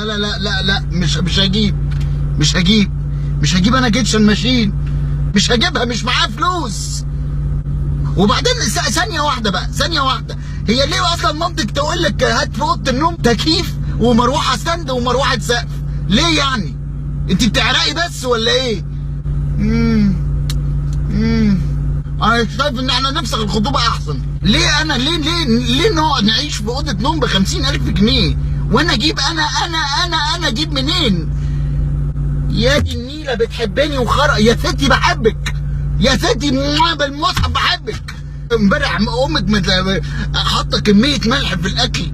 لا لا لا لا لا، مش هجيب، مش هجيب انا كيتشن ماشين، مش هجيبها، مش معايا فلوس. وبعدين ثانية واحدة بقى، ثانية واحدة، هي ليه اصلا مامتك تقول لك هات في اوضة النوم تكييف ومروحة ستاند ومروحة سقف؟ ليه يعني؟ انت بتعرقي بس ولا ايه؟ انا شايف ان احنا نفسخ الخطوبة احسن. ليه انا ليه نقعد نعيش في اوضة نوم ب50,000 جنيه وانا اجيب انا اجيب منين؟ يا دي النيلة بتحبني يا ستي بحبك، يا ستي بالمصحف بحبك. امبارح امك حاطه كميه ملح في الاكل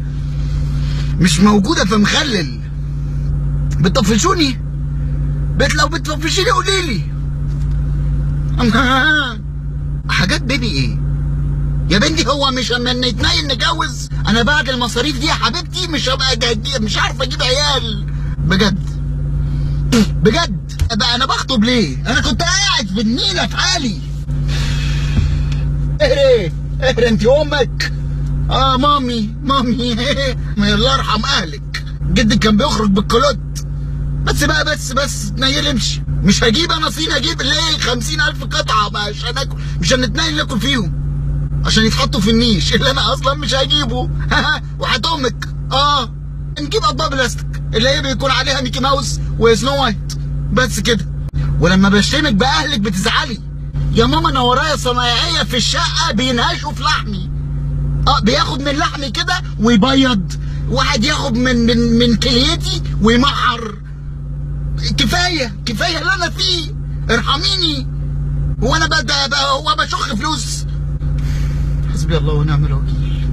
مش موجوده فمخلل. بتطفشوني؟ لو بتطفشيني قولي لي. حاجات بيبي ايه يا بنتي؟ هو مش اما نتنين نتجوز انا بعد المصاريف دي يا حبيبتي مش هبقى مش عارفه اجيب عيال بجد بقى. انا بخطب ليه؟ انا كنت قاعد في النيله في حالي. اهري انت امك. مامي الله يرحم اهلك، جدك كان بيخرج بالكلوت. بس تنيل امشي. مش هجيب انا صين، اجيب ليه 50,000 قطعه عشان اكل؟ مش هنتنيل ناكل فيهم عشان يتحطوا في النيش اللي انا اصلا مش هجيبه. وحياة امك نجيب اطباق بلاستيك اللي هي بيكون عليها ميكي ماوس وسنو وايت بس كده. ولما بشتمك باهلك بتزعلي. يا ماما انا ورايا صنايعيه في الشقه بينهشوا في لحمي. بياخد من لحمي كده ويبيض، واحد ياخد من كليتي ويمحر. كفايه اللي انا فيه، ارحميني. هو انا هو بشخ فلوس؟ حسبي الله ونعم الوكيل.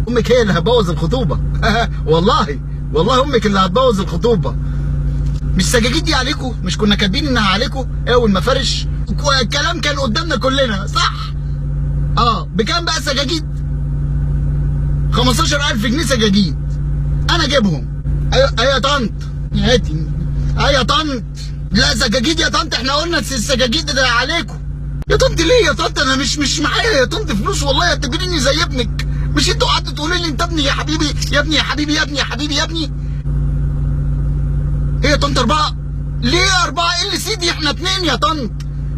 امك هي اللي هتبوظ الخطوبه. والله امك اللي هتبوظ الخطوبه. مش سجاجيد دي عليكم؟ مش كنا كاتبين انها عليكم؟ اول ما فرش الكلام كان قدامنا كلنا صح؟ بكام بقى سجاجيد؟ 15,000 جنيه سجاجيد انا اجيبهم. ايوه يا طنط، هاتي. ايوه يا طنط. لا سجاجيد يا طنط، احنا قلنا السجاجيد ده عليكم يا طنط. ليه يا طنط؟ انا مش معايا يا طنط فلوس والله، اعتبريني زي ابنك. مش انتوا قعدتوا تقولوا لي انت ابني يا حبيبي يا ابني يا حبيبي يا ابني يا حبيبي يا ابني؟ ايه يا طنط 4؟ ليه 4 ال سي دي؟ احنا 2 يا طنط،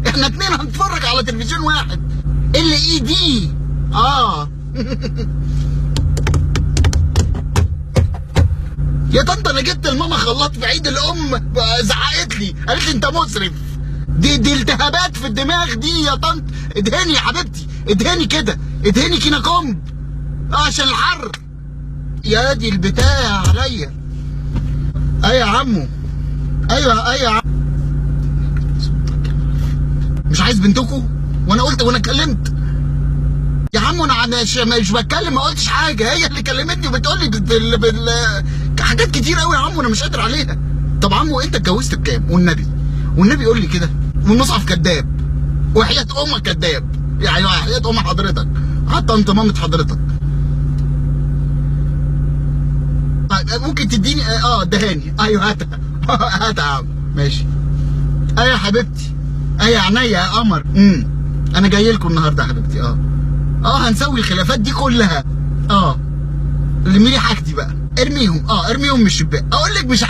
احنا 2 هنتفرج على تلفزيون واحد. ال اي دي يا طنط انا جبت لماما خلاط في عيد الام، زعقت لي قالت لي انت مسرف. دي التهابات في الدماغ دي يا طنط. ادهني يا حبيبتي، ادهني كده، ادهني كينا كومب عشان الحر. يا دي البتاع عليا. ايوه يا عمو، ايوه يا عمو. مش عايز بنتكم؟ وانا كلمت يا عمو. انا مش بتكلم، ما قلتش حاجه، هي اللي كلمتني وبتقول لي حاجات كتير قوي يا عمو انا مش قادر عليها. طب عمو انت اتجوزت بكام؟ والنبي يقول لي كده، والمصحف كذاب، وحياة امك كذاب، يعني وحياة ام حضرتك، حتى انت مامة حضرتك. ممكن تديني ادهاني. ايوه هاتها هاتها يا عم. ماشي. ايوه يا حبيبتي، ايوه عينيا يا قمر. انا جاي لكم النهارده يا حبيبتي. هنسوي الخلافات دي كلها. لمي لي حاجتي بقى، ارميهم ارميهم من الشباك. اقول لك مش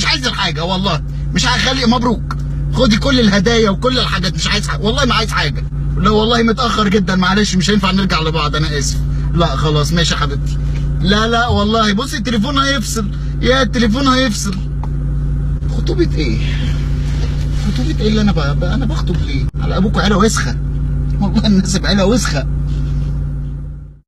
عايز الحاجه والله، مش هخلي. مبروك، خدي كل الهدايا وكل الحاجات، مش عايز حاجه والله، ما عايز حاجه. لا والله متاخر جدا، معلش مش هينفع نرجع لبعض، انا اسف. لا خلاص ماشي يا حبيبتي. لا والله بصي التليفون هيفصل، التليفون هيفصل. خطوبه ايه اللي انا بخطب ليه؟ على ابوكوا عيله وسخه والله، الناس بعيله وسخه.